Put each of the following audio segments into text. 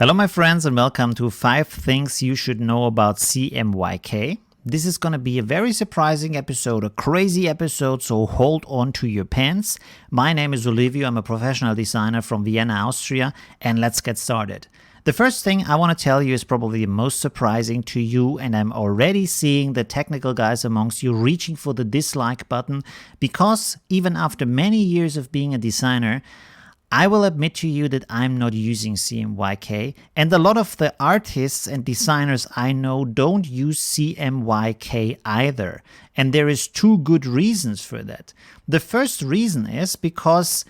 Hello my friends and welcome to 5 things you should know about CMYK. This is going to be a very surprising episode, a crazy episode, so hold on to your pants. My name is Olivio, I'm a professional designer from Vienna, Austria, and let's get started. The first thing I want to tell you is probably the most surprising to you, and I'm already seeing the technical guys amongst you reaching for the dislike button because even after many years of being a designer, I will admit to you that I'm not using CMYK, and a lot of the artists and designers I know don't use CMYK either. And there is 2 good reasons for that. The first reason is because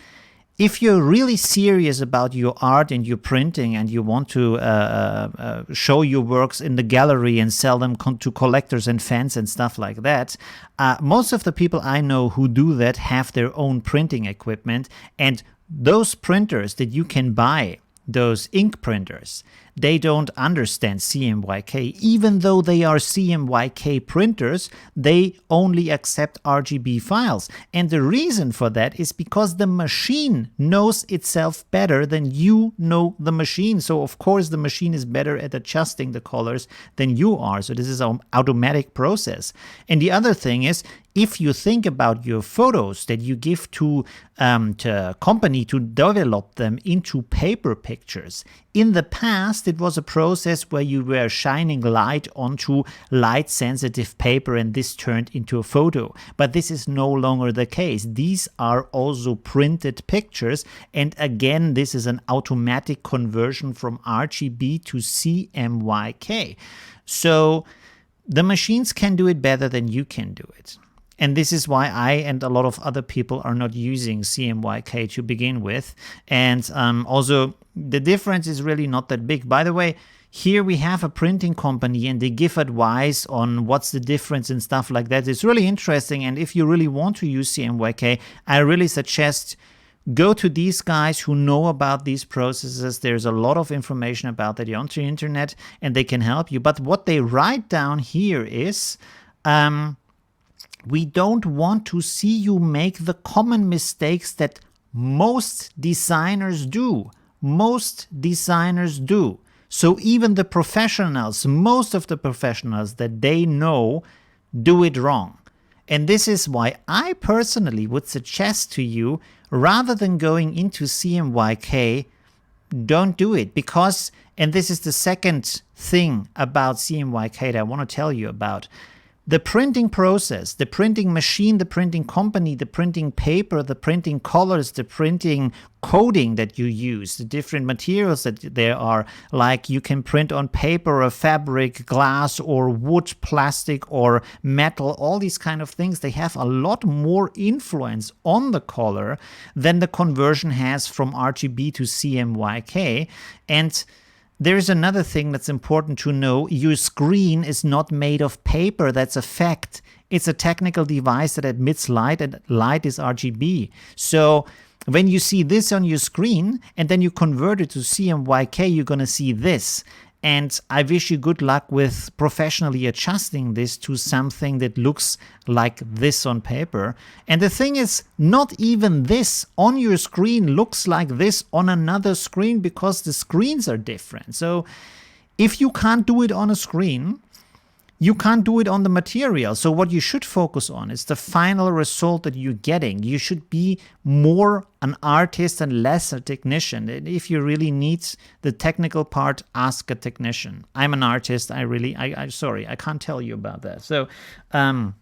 if you're really serious about your art and your printing and you want to show your works in the gallery and sell them to collectors and fans and stuff like that, most of the people I know who do that have their own printing equipment, and those printers that you can buy, those ink printers, they don't understand CMYK. Even though they are CMYK printers, they only accept RGB files. And the reason for that is because the machine knows itself better than you know the machine. So of course the machine is better at adjusting the colors than you are. So this is an automatic process. And the other thing is, if you think about your photos that you give to a company to develop them into paper pictures, in the past it was a process where you were shining light onto light-sensitive paper and this turned into a photo. But this is no longer the case. These are also printed pictures, and again this is an automatic conversion from RGB to CMYK. So the machines can do it better than you can do it. And this is why I and a lot of other people are not using CMYK to begin with. And also, the difference is really not that big. By the way, here we have a printing company and they give advice on what's the difference and stuff like that. It's really interesting. And if you really want to use CMYK, I really suggest go to these guys who know about these processes. There's a lot of information about that on the internet and they can help you. But what they write down here is, we don't want to see you make the common mistakes that most designers do. Most designers do. So even the professionals, most of the professionals that they know do it wrong. And this is why I personally would suggest to you, rather than going into CMYK, don't do it. Because, and this is the second thing about CMYK that I want to tell you about, the printing process, the printing machine, the printing company, the printing paper, the printing colors, the printing coding that you use, the different materials that there are, like you can print on paper or fabric, glass or wood, plastic or metal, all these kind of things, they have a lot more influence on the color than the conversion has from RGB to CMYK. And there is another thing that's important to know. Your screen is not made of paper. That's a fact. It's a technical device that emits light, and light is RGB. So when you see this on your screen and then you convert it to CMYK, you're going to see this. And I wish you good luck with professionally adjusting this to something that looks like this on paper. And the thing is, not even this on your screen looks like this on another screen because the screens are different. So if you can't do it on a screen, you can't do it on the material. So what you should focus on is the final result that you're getting. You should be more an artist and less a technician. And if you really need the technical part, ask a technician. I'm an artist. I'm sorry, I can't tell you about that. So the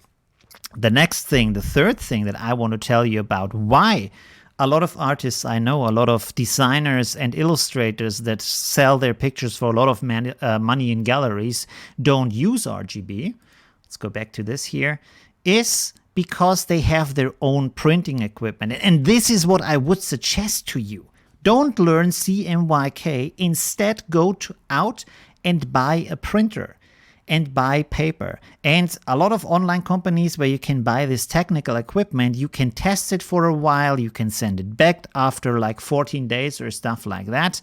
next thing, the third thing that I want to tell you about why a lot of artists I know, a lot of designers and illustrators that sell their pictures for a lot of money in galleries don't use RGB. Let's go back to this here. Is because they have their own printing equipment. And this is what I would suggest to you. Don't learn CMYK. Instead, go out and buy a printer and buy paper. And a lot of online companies where you can buy this technical equipment, you can test it for a while, you can send it back after like 14 days or stuff like that.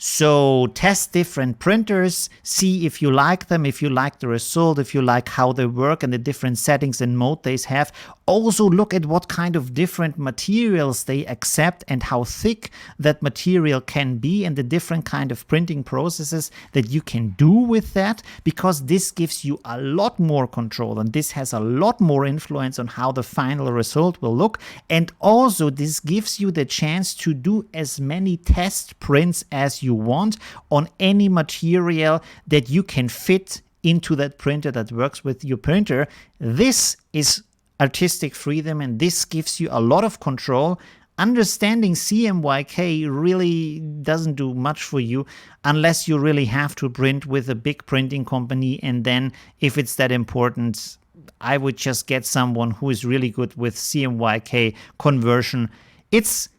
So test different printers, see if you like them, if you like the result, if you like how they work and the different settings and mode they have. Also look at what kind of different materials they accept and how thick that material can be and the different kind of printing processes that you can do with that, because this gives you a lot more control and this has a lot more influence on how the final result will look. And also this gives you the chance to do as many test prints as you want on any material that you can fit into that printer that works with your printer. This is artistic freedom and this gives you a lot of control. Understanding CMYK really doesn't do much for you unless you really have to print with a big printing company, and then if it's that important, I would just get someone who is really good with CMYK conversion. It's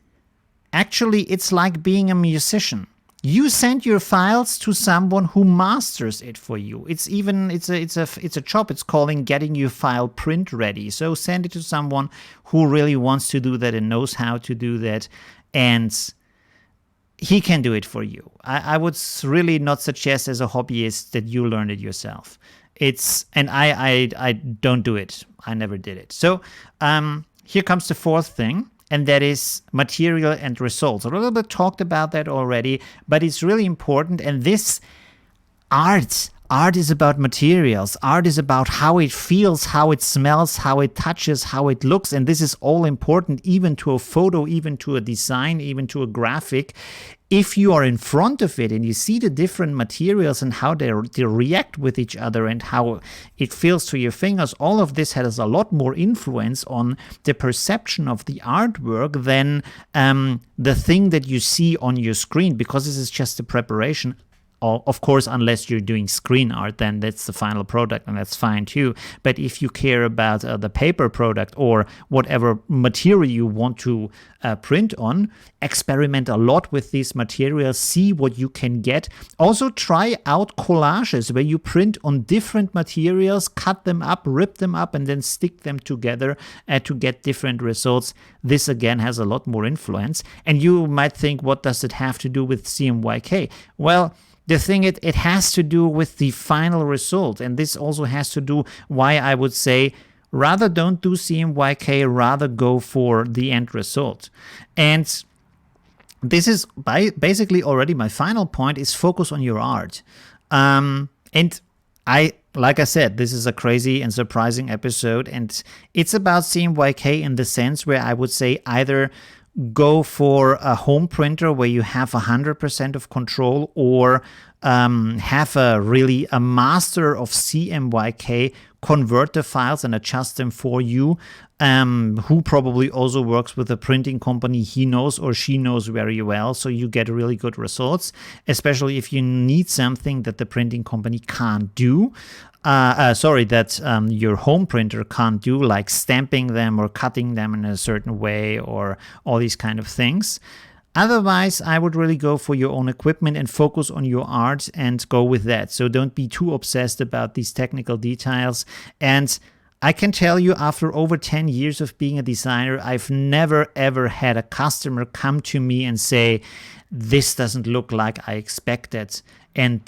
like being a musician. You send your files to someone who masters it for you. It's a job. It's calling getting your file print ready. So send it to someone who really wants to do that and knows how to do that, and he can do it for you. I would really not suggest as a hobbyist that you learn it yourself. I don't do it. I never did it. So here comes the fourth thing. And that is material and results. A little bit talked about that already, but it's really important. And this art is about materials. Art is about how it feels, how it smells, how it touches, how it looks. And this is all important, even to a photo, even to a design, even to a graphic. If you are in front of it and you see the different materials and how they react with each other and how it feels to your fingers, all of this has a lot more influence on the perception of the artwork than the thing that you see on your screen, because this is just a preparation. Of course, unless you're doing screen art, then that's the final product, and that's fine too. But if you care about the paper product or whatever material you want to print on, experiment a lot with these materials, see what you can get. Also try out collages where you print on different materials, cut them up, rip them up, and then stick them together to get different results. This again has a lot more influence. And you might think, what does it have to do with CMYK? Well, the thing it has to do with the final result, and this also has to do why I would say rather don't do CMYK, rather go for the end result. And this is basically already my final point, is focus on your art. And like I said, this is a crazy and surprising episode, and it's about CMYK in the sense where I would say either go for a home printer where you have 100% of control, or have a master of CMYK convert the files and adjust them for you, who probably also works with a printing company he knows or she knows very well, so you get really good results, especially if you need something that the printing company can't do. That your home printer can't do, like stamping them or cutting them in a certain way or all these kind of things. Otherwise, I would really go for your own equipment and focus on your art and go with that. So don't be too obsessed about these technical details. And I can tell you, after over 10 years of being a designer, I've never ever had a customer come to me and say, this doesn't look like I expected. And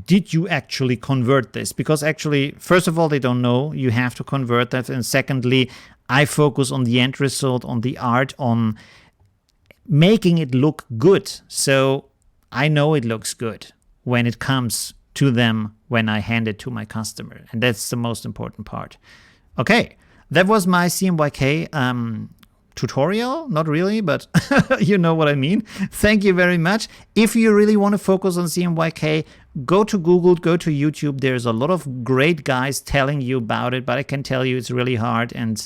did you actually convert this? Because actually, first of all, they don't know you have to convert that. And secondly, I focus on the end result, on the art, on making it look good. So I know it looks good when it comes to them when I hand it to my customer. And that's the most important part. Okay, that was my CMYK tutorial. Not really, but you know what I mean. Thank you very much. If you really want to focus on CMYK, go to Google, go to YouTube. There's a lot of great guys telling you about it, but I can tell you it's really hard, and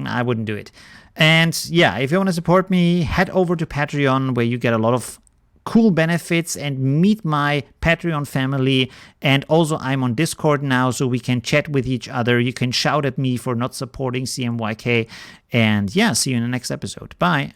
I wouldn't do it. And yeah, if you want to support me, head over to Patreon, where you get a lot of cool benefits and meet my Patreon family. And also I'm on Discord now, so we can chat with each other. You can shout at me for not supporting CMYK. And yeah, see you in the next episode. Bye.